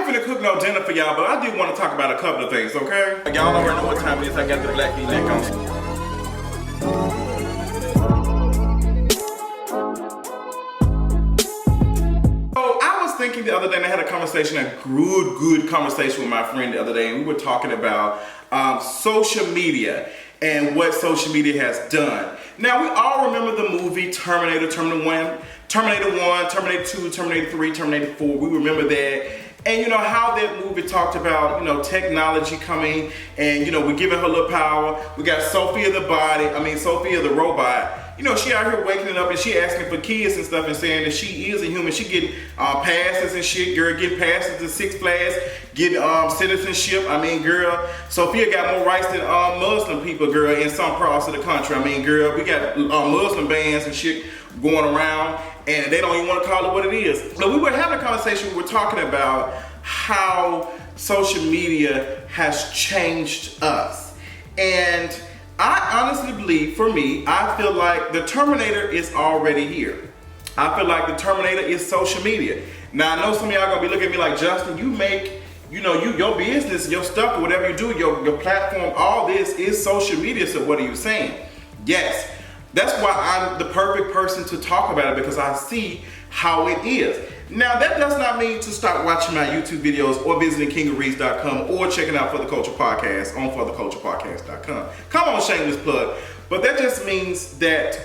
ain't finna cook no dinner for y'all, but I do want to talk about a couple of things, okay? Y'all already know what time it is. I got the black V-neck on. So I was thinking the other day, and I had a conversation, a good conversation with my friend the other day, and we were talking about social media and what social media has done. Now, we all remember the movie Terminator 1, Terminator 2, Terminator 3, Terminator 4. We remember that. And you know how that movie talked about, you know, technology coming and, you know, we're giving her a little power. We got Sophia the robot. You know, she out here waking up and she asking for kids and stuff and saying that she is a human. She getting passes and shit, girl, getting passes to Six Flags, getting citizenship. I mean, girl, Sophia got more rights than Muslim people, girl, in some parts of the country. I mean, girl, we got Muslim bans and shit going around and they don't even want to call it what it is. So we were having a conversation, we were talking about how social media has changed us. And I honestly believe, for me, I feel like the Terminator is already here. I feel like the Terminator is social media. Now, I know some of y'all gonna be looking at me like, Justin, you make, you know, your business, your stuff, or whatever you do, your platform, all this is social media, so what are you saying? Yes, that's why I'm the perfect person to talk about it, because I see how it is. Now, that does not mean to stop watching my YouTube videos or visiting kingareads.com or checking out For The Culture Podcast on fortheculturepodcast.com. Come on, shameless plug. But that just means that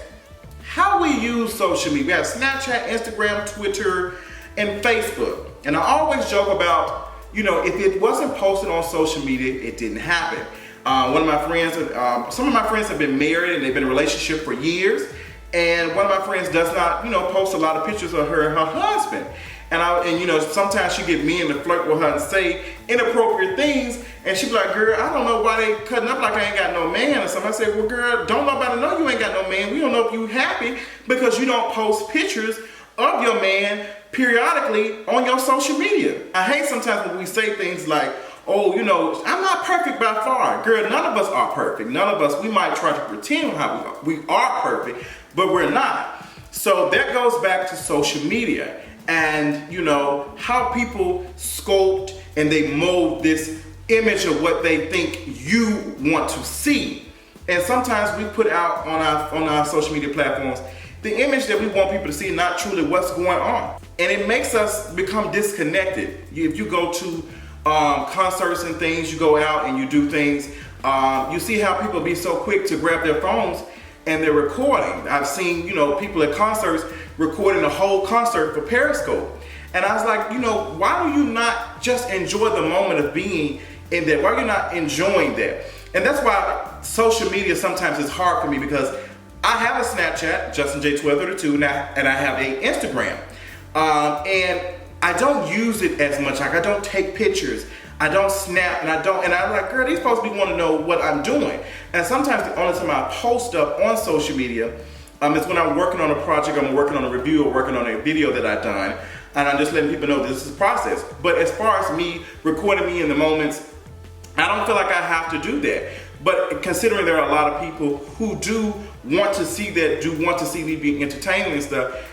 how we use social media. We have Snapchat, Instagram, Twitter, and Facebook. And I always joke about, you know, if it wasn't posted on social media, it didn't happen. Some of my friends have been married and they've been in a relationship for years. And one of my friends does not, you know, post a lot of pictures of her and her husband. And you know, sometimes she get men to flirt with her and say inappropriate things. And she be like, girl, I don't know why they cutting up like I ain't got no man or something. I say, well, girl, don't nobody know you ain't got no man. We don't know if you happy because you don't post pictures of your man periodically on your social media. I hate sometimes when we say things like, oh, you know, I'm not perfect by far. Girl, none of us are perfect. None of us, we might try to pretend how we are perfect, but we're not. So that goes back to social media and, you know, how people sculpt and they mold this image of what they think you want to see. And sometimes we put out on our social media platforms the image that we want people to see, not truly what's going on. And it makes us become disconnected. If you go to concerts and things, you go out and you do things, you see how people be so quick to grab their phones and they're recording. I've seen, you know, people at concerts recording the whole concert for Periscope. And I was like, you know, why do you not just enjoy the moment of being in that? Why are you not enjoying that? And that's why social media sometimes is hard for me, because I have a Snapchat, Justin J 1232 now, and I have a Instagram. And I don't use it as much. Like, I don't take pictures, I don't snap, and I'm like, girl, these folks be want to know what I'm doing. And sometimes the only time I post stuff on social media is when I'm working on a project, I'm working on a review, or working on a video that I've done, and I'm just letting people know this is a process. But as far as me recording me in the moments, I don't feel like I have to do that. But considering there are a lot of people who do want to see that, do want to see me being entertaining and stuff,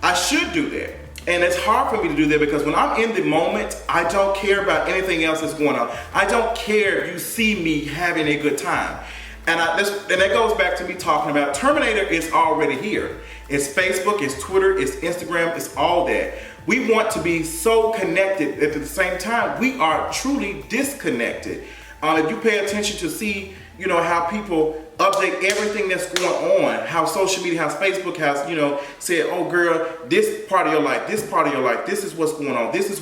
I should do that. And it's hard for me to do that because when I'm in the moment, I don't care about anything else that's going on. I don't care if you see me having a good time. And that goes back to me talking about Terminator is already here. It's Facebook, it's Twitter, it's Instagram, it's all that. We want to be so connected. At the same time, we are truly disconnected. If you pay attention to see, you know, how people update everything that's going on, how social media, how Facebook has, you know, said, oh girl, this part of your life, this part of your life, this is what's going on, this is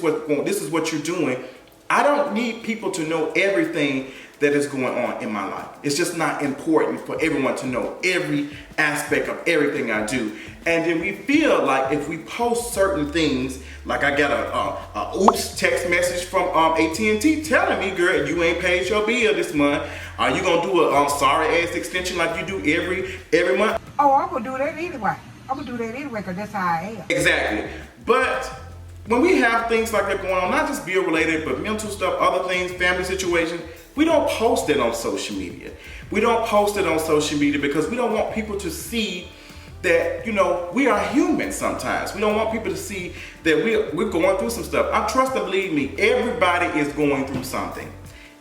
what you're doing. I don't need people to know everything that is going on in my life. It's just not important for everyone to know every aspect of everything I do. And then we feel like if we post certain things, like I got a oops text message from AT&T telling me, girl, you ain't paid your bill this month. Are you gonna do a sorry ass extension like you do every month? Oh, I'm gonna do that anyway. I'm gonna do that anyway because that's how I am. Exactly. But when we have things like that going on, not just bill related, but mental stuff, other things, family situations, we don't post it on social media. We don't post it on social media because we don't want people to see that, you know, we are human sometimes. We don't want people to see that we're going through some stuff. I trust and believe me, everybody is going through something.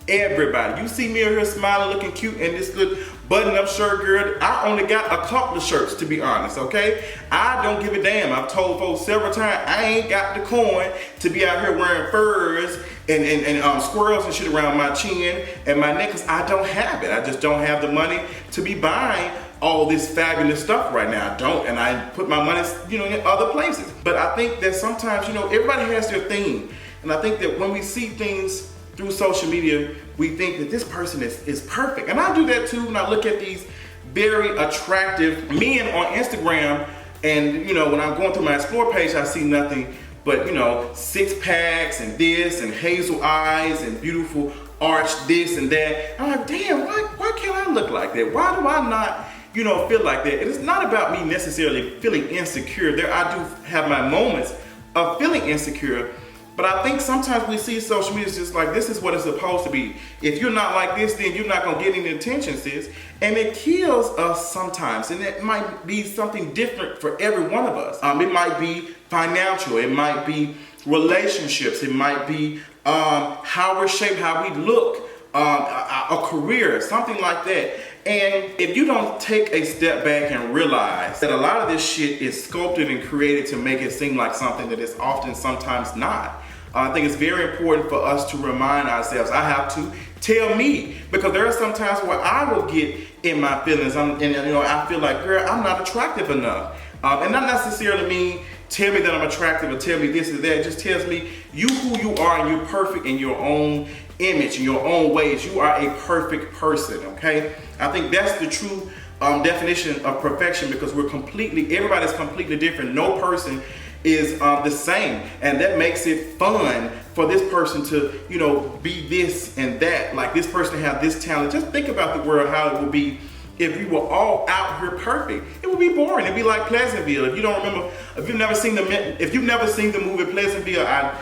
Everybody. You see me here smiling, looking cute in this good button-up shirt, girl. I only got a couple of shirts, to be honest, okay? I don't give a damn. I've told folks several times, I ain't got the coin to be out here wearing furs and squirrels and shit around my chin and my neck, 'cause I don't have it. I just don't have the money to be buying all this fabulous stuff right now. I don't, and I put my money, you know, in other places. But I think that sometimes, you know, everybody has their thing. And I think that when we see things through social media, we think that this person is perfect. And I do that too when I look at these very attractive men on Instagram. And, you know, when I'm going through my Explore page, I see nothing but, you know, six packs and this and hazel eyes and beautiful arch this and that. I'm like, damn, why can't I look like that? Why do I not, you know, feel like that? And it's not about me necessarily feeling insecure. I do have my moments of feeling insecure. But I think sometimes we see social media just like, this is what it's supposed to be. If you're not like this, then you're not gonna get any attention, sis. And it kills us sometimes. And it might be something different for every one of us. It might be financial, it might be relationships, it might be how we're shaped, how we look, a career, something like that. And if you don't take a step back and realize that a lot of this shit is sculpted and created to make it seem like something that is often sometimes not. I think it's very important for us to remind ourselves. I have to tell me, because there are some times where I will get in my feelings, and you know, I feel like, girl, I'm not attractive enough. And not necessarily mean tell me that I'm attractive or tell me this or that. It just tells me you who you are and you're perfect in your own image, in your own ways. You are a perfect person, okay? I think that's the true definition of perfection, because everybody's completely different. No person is the same, and that makes it fun for this person to, you know, be this and that. Like this person have this talent. Just think about the world, how it would be if we were all out here perfect. It would be boring. It'd be like Pleasantville. If you don't remember, if you've never seen the movie Pleasantville, I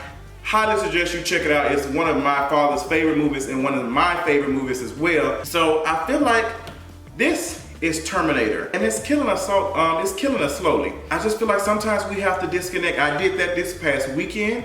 highly suggest you check it out. It's one of my father's favorite movies and one of my favorite movies as well. So I feel like this is Terminator, and it's killing us. It's killing us slowly. I just feel like sometimes we have to disconnect. I did that this past weekend.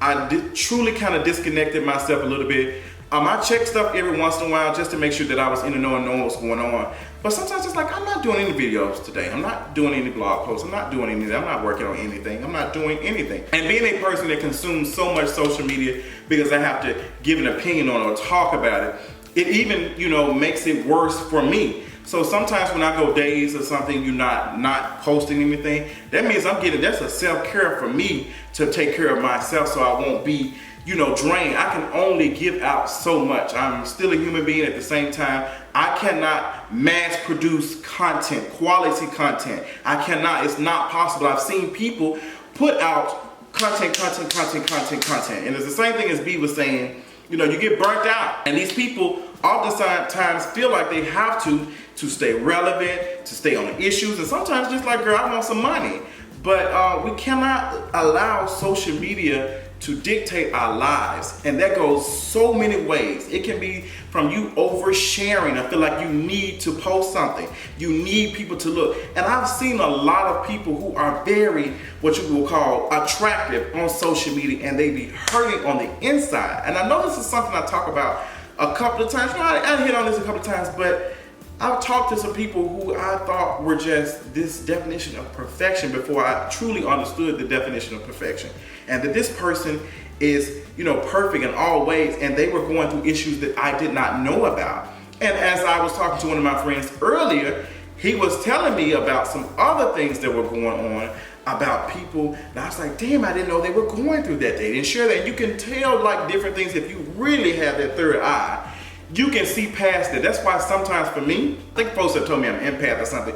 I truly kind of disconnected myself a little bit. I check stuff every once in a while just to make sure that I was in the know and knowing what's going on. But sometimes it's like, I'm not doing any videos today. I'm not doing any blog posts. I'm not doing anything. I'm not working on anything. I'm not doing anything. And being a person that consumes so much social media because I have to give an opinion on it or talk about it, it even, you know, makes it worse for me. So sometimes when I go days or something, you're not posting anything, that means that's a self-care for me to take care of myself so I won't be, you know, drained. I can only give out so much. I'm still a human being at the same time. I cannot mass produce content, quality content. I cannot, it's not possible. I've seen people put out content. And it's the same thing as B was saying, you know, you get burnt out. And these people oftentimes feel like they have to stay relevant, to stay on the issues, and sometimes just like, girl, I want some money. But we cannot allow social media to dictate our lives, and that goes so many ways. It can be from you oversharing. I feel like you need to post something. You need people to look. And I've seen a lot of people who are very, what you will call, attractive on social media, and they be hurting on the inside. And I know this is something I talk about a couple of times. You know, I hit on this a couple of times, but I've talked to some people who I thought were just this definition of perfection before I truly understood the definition of perfection. And that this person is, you know, perfect in all ways, and they were going through issues that I did not know about. And as I was talking to one of my friends earlier, he was telling me about some other things that were going on about people, and I was like, damn, I didn't know they were going through that. They didn't share that. And you can tell like different things if you really have that third eye. You can see past it. That's why sometimes for me, I think folks have told me I'm an empath or something.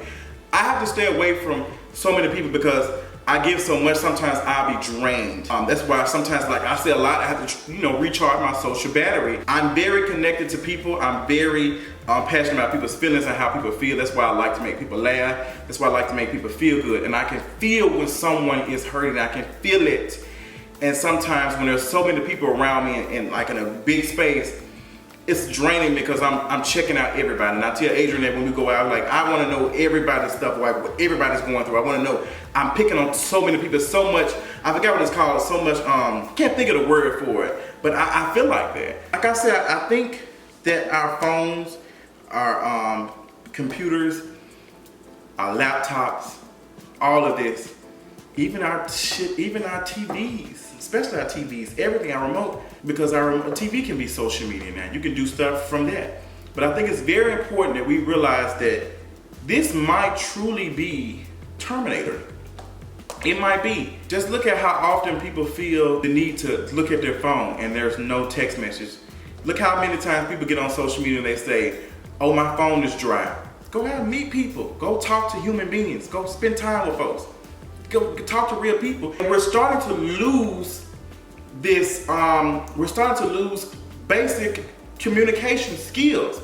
I have to stay away from so many people because I give so much, sometimes I'll be drained. That's why sometimes, like I say a lot, I have to, you know, recharge my social battery. I'm very connected to people. I'm very passionate about people's feelings and how people feel. That's why I like to make people laugh. That's why I like to make people feel good. And I can feel when someone is hurting. I can feel it. And sometimes when there's so many people around me and like in a big space, it's draining because I'm checking out everybody. And I tell Adrian that when we go out, like, I want to know everybody's stuff, what everybody's going through. I want to know. I'm picking on so many people, so much. I forgot what it's called. So much. Can't think of the word for it, but I feel like that. Like I said, I think that our phones, our computers, our laptops, all of this, even our TVs, especially our TVs, everything, our remote, because our TV can be social media now. You can do stuff from that. But I think it's very important that we realize that this might truly be Terminator. It might be. Just look at how often people feel the need to look at their phone and there's no text message. Look how many times people get on social media and they say, oh, my phone is dry. Go out and meet people. Go talk to human beings. Go spend time with folks. Go talk to real people. And we're starting to lose this, we're starting to lose basic communication skills.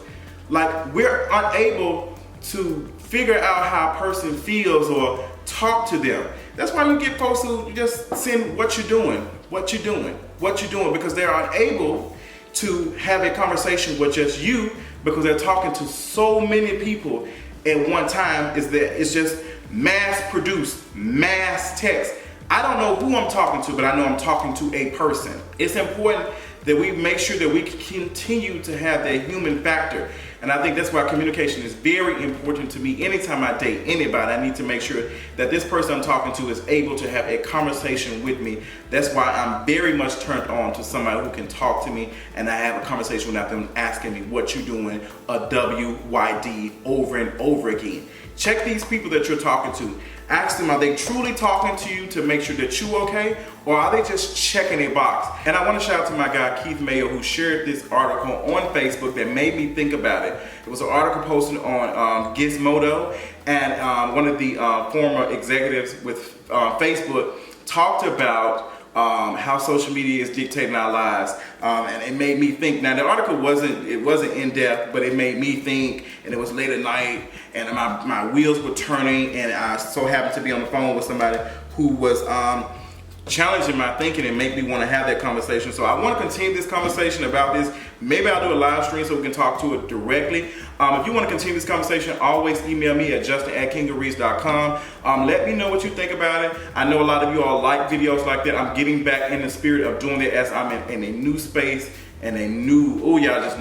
Like, we're unable to figure out how a person feels or talk to them. That's why you get folks who just send what you're doing, because they're unable to have a conversation with just you because they're talking to so many people at one time. It's just mass produced, mass text. I don't know who I'm talking to, but I know I'm talking to a person. It's important that we make sure that we continue to have that human factor. And I think that's why communication is very important to me. Anytime I date anybody, I need to make sure that this person I'm talking to is able to have a conversation with me. That's why I'm very much turned on to somebody who can talk to me and I have a conversation without them asking me what you're doing, a WYD over and over again. Check these people that you're talking to. Ask them, are they truly talking to you to make sure that you're okay? Or are they just checking a box? And I want to shout out to my guy, Keith Mayo, who shared this article on Facebook that made me think about it. It was an article posted on Gizmodo, and one of the former executives with Facebook talked about how social media is dictating our lives, and it made me think. Now, the article wasn't in depth, but it made me think. And it was late at night, and my wheels were turning, and I so happened to be on the phone with somebody who was challenging my thinking and make me want to have that conversation. So I want to continue this conversation about this. Maybe I'll do a live stream so we can talk to it directly. If you want to continue this conversation, always email me at justin@kingareese.com. Let me know what you think about it. I know a lot of you all like videos like that. I'm getting back in the spirit of doing it as I'm in a new space and a new,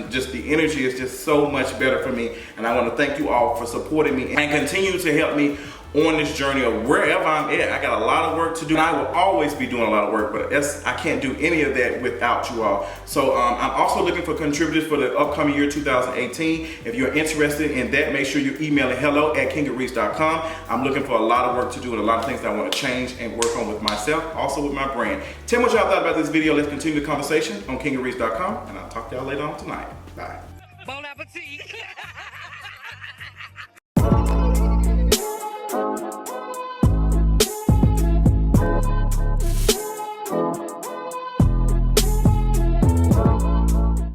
just the energy is just so much better for me. And I want to thank you all for supporting me and continue to help me on this journey of wherever I'm at. I got a lot of work to do. I will always be doing a lot of work, but I can't do any of that without you all. So I'm also looking for contributors for the upcoming year 2018. If you're interested in that, make sure you email it hello@kingareese.com. I'm looking for a lot of work to do and a lot of things that I want to change and work on with myself, also with my brand. Tell me what y'all thought about this video. Let's continue the conversation on kingareese.com, and I'll talk to y'all later on tonight. Bye. Bon appetit!